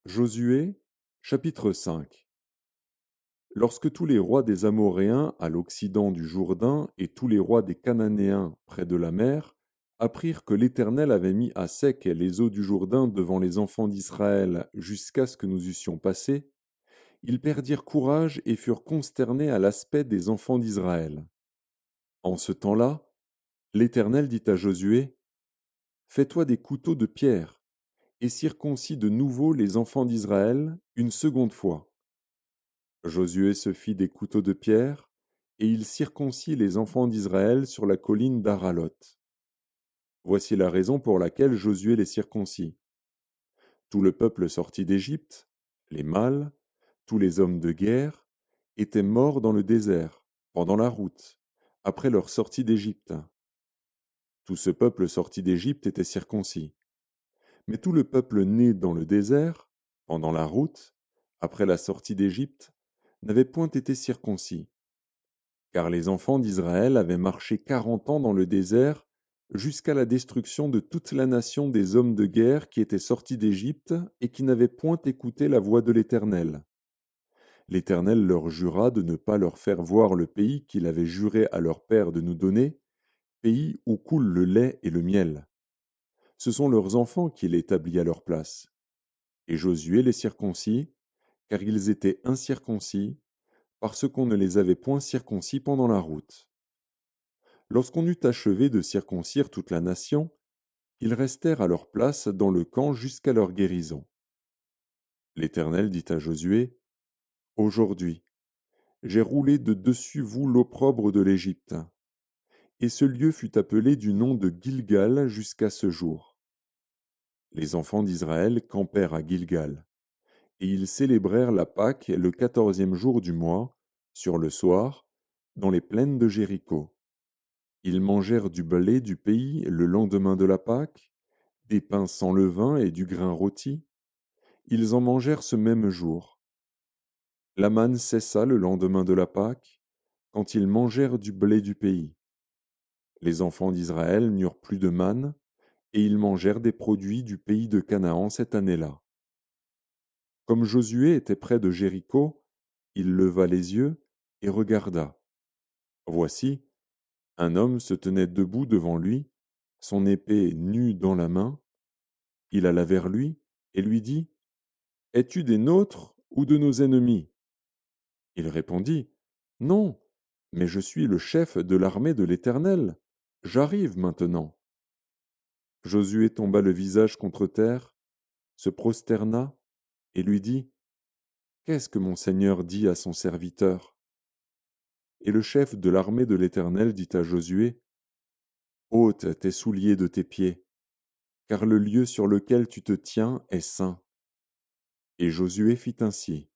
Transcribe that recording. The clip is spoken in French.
Josué, chapitre 5. Lorsque tous les rois des Amoréens à l'occident du Jourdain et tous les rois des Cananéens près de la mer apprirent que l'Éternel avait mis à sec les eaux du Jourdain devant les enfants d'Israël jusqu'à ce que nous eussions passé, ils perdirent courage et furent consternés à l'aspect des enfants d'Israël. En ce temps-là, l'Éternel dit à Josué, fais-toi des couteaux de pierre et circoncis de nouveau les enfants d'Israël une seconde fois. Josué se fit des couteaux de pierre, et il circoncit les enfants d'Israël sur la colline d'Aralot. Voici la raison pour laquelle Josué les circoncit. Tout le peuple sorti d'Égypte, les mâles, tous les hommes de guerre, étaient morts dans le désert, pendant la route, après leur sortie d'Égypte. Tout ce peuple sorti d'Égypte était circoncis. Mais tout le peuple né dans le désert, pendant la route, après la sortie d'Égypte, n'avait point été circoncis. Car les enfants d'Israël avaient marché 40 ans dans le désert jusqu'à la destruction de toute la nation des hommes de guerre qui étaient sortis d'Égypte et qui n'avaient point écouté la voix de l'Éternel. L'Éternel leur jura de ne pas leur faire voir le pays qu'il avait juré à leur père de nous donner, pays où coule le lait et le miel. Ce sont leurs enfants qu'il établit à leur place. Et Josué les circoncis, car ils étaient incirconcis, parce qu'on ne les avait point circoncis pendant la route. Lorsqu'on eut achevé de circoncire toute la nation, ils restèrent à leur place dans le camp jusqu'à leur guérison. L'Éternel dit à Josué, aujourd'hui, j'ai roulé de dessus vous l'opprobre de l'Égypte. Et ce lieu fut appelé du nom de Gilgal jusqu'à ce jour. Les enfants d'Israël campèrent à Gilgal, et ils célébrèrent la Pâque le 14e jour du mois, sur le soir, dans les plaines de Jéricho. Ils mangèrent du blé du pays le lendemain de la Pâque, des pains sans levain et du grain rôti. Ils en mangèrent ce même jour. La manne cessa le lendemain de la Pâque, quand ils mangèrent du blé du pays. Les enfants d'Israël n'eurent plus de manne, et ils mangèrent des produits du pays de Canaan cette année-là. Comme Josué était près de Jéricho, il leva les yeux et regarda. Voici, un homme se tenait debout devant lui, son épée nue dans la main. Il alla vers lui et lui dit, es-tu des nôtres ou de nos ennemis? Il répondit, non, mais je suis le chef de l'armée de l'Éternel. J'arrive maintenant. Josué tomba le visage contre terre, se prosterna et lui dit, qu'est-ce que mon Seigneur dit à son serviteur? Et le chef de l'armée de l'Éternel dit à Josué, ôte tes souliers de tes pieds, car le lieu sur lequel tu te tiens est saint. Et Josué fit ainsi.